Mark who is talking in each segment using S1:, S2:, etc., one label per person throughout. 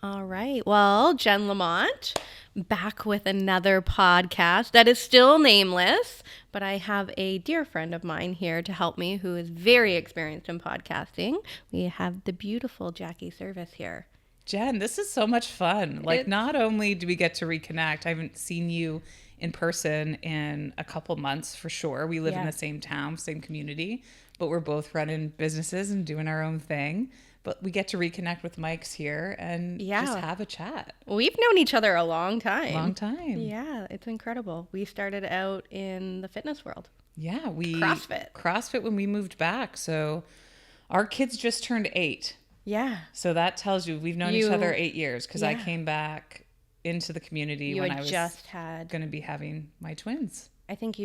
S1: All right. Well, Jen Lamont, back with another podcast that is still nameless, but I have a dear friend of mine here to help me who is very experienced in podcasting. We have the beautiful Jackie Service here.
S2: Jen, this is so much fun. Like,
S1: It's-
S2: not only do we get to reconnect, I haven't seen you in person in a couple months for sure. We live in
S1: Yeah.
S2: the same town, same community, but we're both running businesses and doing our own thing. But we get to reconnect with Mike's here and just have a chat.
S1: We've known each other a long time.
S2: Long time.
S1: Yeah, it's incredible. We started out in the fitness world.
S2: Yeah, we
S1: CrossFit
S2: when we moved back. So our kids just turned 8.
S1: Yeah.
S2: So that tells you we've known each other 8 years because I came back into the community when I was
S1: just had
S2: going to be having my twins.
S1: I think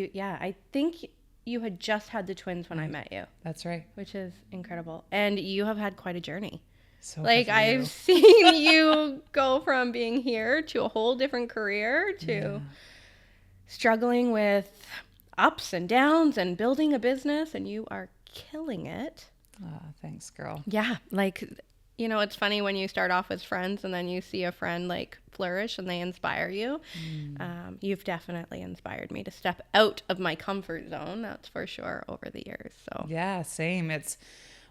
S1: you had just had the twins when I met you.
S2: That's right.
S1: Which is incredible. And you have had quite a journey.
S2: So
S1: like I've seen you go from being here to a whole different career to struggling with ups and downs and building a business, and you are killing it.
S2: Thanks, girl.
S1: Yeah. Like, it's funny when you start off as friends and then you see a friend like flourish and they inspire you. You've definitely inspired me to step out of my comfort zone. That's for sure over the years. So
S2: yeah, same.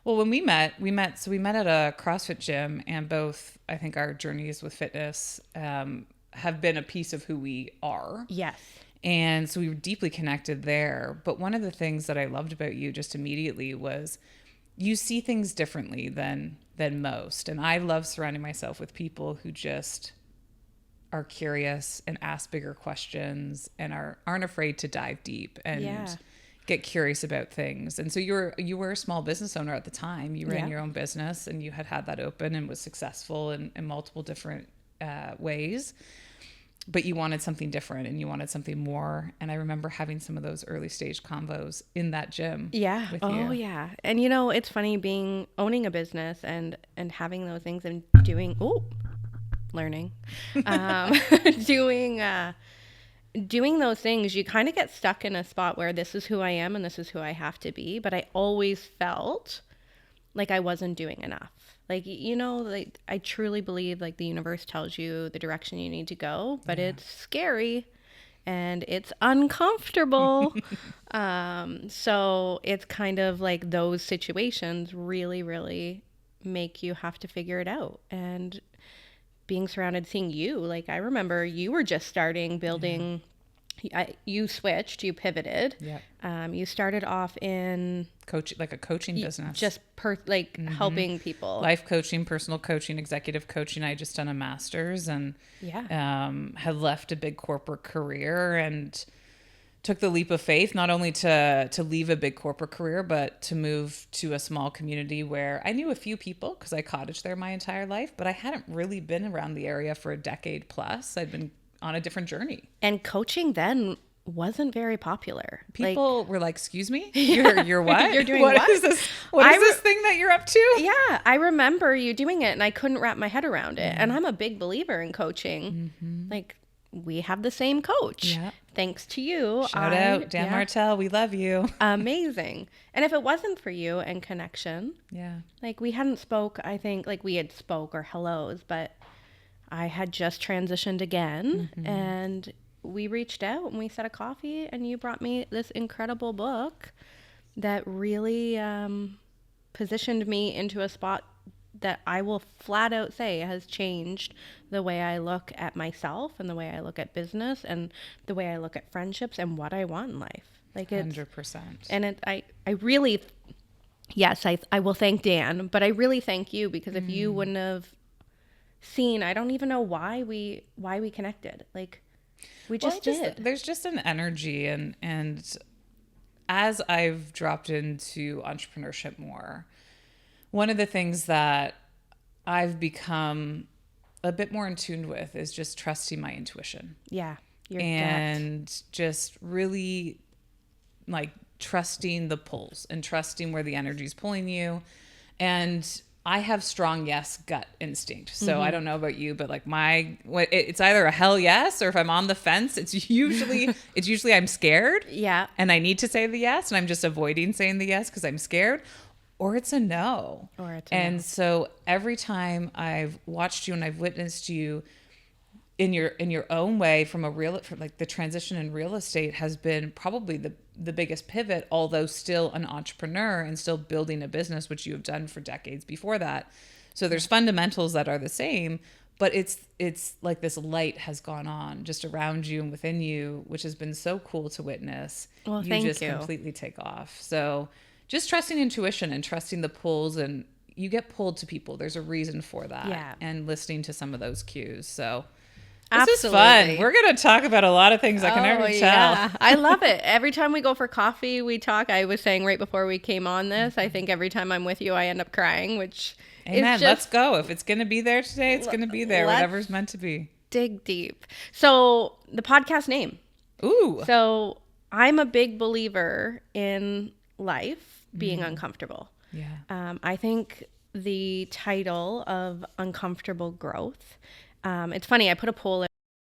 S2: When we met at a CrossFit gym, and both, I think our journeys with fitness have been a piece of who we are.
S1: Yes.
S2: And so we were deeply connected there. But one of the things that I loved about you just immediately was you see things differently than most. And I love surrounding myself with people who just are curious and ask bigger questions and aren't afraid to dive deep and get curious about things. And so you were a small business owner at the time. You ran your own business and you had that open and was successful in multiple different ways. But you wanted something different and you wanted something more. And I remember having some of those early stage convos in that gym.
S1: Yeah.
S2: With
S1: Oh,
S2: you.
S1: yeah. And it's funny owning a business and having those things and learning, doing those things. You kind of get stuck in a spot where this is who I am and this is who I have to be. But I always felt like I wasn't doing enough. Like, I truly believe like the universe tells you the direction you need to go, but it's scary and it's uncomfortable. So it's kind of like those situations really, really make you have to figure it out. And being surrounded, seeing you, like I remember you were just starting building, you switched, you pivoted.
S2: Yeah.
S1: You started off in
S2: a coaching business.
S1: Just helping people.
S2: Life coaching, personal coaching, executive coaching. I just done a master's and had left a big corporate career and took the leap of faith, not only to leave a big corporate career, but to move to a small community where I knew a few people because I cottaged there my entire life, but I hadn't really been around the area for a decade plus. I'd been on a different journey.
S1: And coaching then wasn't very popular.
S2: People were like, "Excuse me, you're what?
S1: You're doing what?
S2: Is this? What is this thing that you're up to?"
S1: Yeah, I remember you doing it, and I couldn't wrap my head around it. And I'm a big believer in coaching. Like we have the same coach.
S2: Yeah.
S1: Thanks to you.
S2: Shout out Dan Martell. We love you.
S1: Amazing. And if it wasn't for you and connection, like we hadn't spoke. I think like we had spoke or hellos, but I had just transitioned again and we reached out and we set a coffee and you brought me this incredible book that really positioned me into a spot that I will flat out say has changed the way I look at myself and the way I look at business and the way I look at friendships and what I want in life. Like it's
S2: 100%.
S1: And I really, yes, I will thank Dan, but I really thank you because if you wouldn't have seen, I don't even know why we connected. Like we just did.
S2: There's just an energy and as I've dropped into entrepreneurship more, one of the things that I've become a bit more in tune with is just trusting my intuition.
S1: Yeah. Your
S2: and
S1: gut.
S2: Just really like trusting the pulls and trusting where the energy is pulling you. And I have strong yes gut instinct. So I don't know about you, but like it's either a hell yes, or if I'm on the fence, it's usually I'm scared.
S1: Yeah.
S2: And I need to say the yes, and I'm just avoiding saying the yes because I'm scared. or it's a no.
S1: Or it's a
S2: and
S1: no.
S2: So every time I've watched you and I've witnessed you in your own way from like the transition in real estate has been probably the biggest pivot, although still an entrepreneur and still building a business, which you have done for decades before that. So there's fundamentals that are the same, but it's like this light has gone on just around you and within you, which has been so cool to witness.
S1: Well,
S2: You
S1: thank
S2: just
S1: you.
S2: completely take off. So just trusting intuition and trusting the pulls, and you get pulled to people. There's a reason for that.
S1: Yeah.
S2: And listening to some of those cues. So
S1: Absolutely.
S2: this is fun. We're going to talk about a lot of things. I can already tell.
S1: I love it. Every time we go for coffee, we talk. I was saying right before we came on this, I think every time I'm with you, I end up crying, which
S2: Amen.
S1: is just,
S2: let's go. If it's going to be there today, it's going to be there. Whatever's meant to be.
S1: Dig deep. So the podcast name.
S2: Ooh.
S1: So I'm a big believer in life being uncomfortable.
S2: Yeah.
S1: I think the title of Uncomfortable Growth, it's funny, I put a poll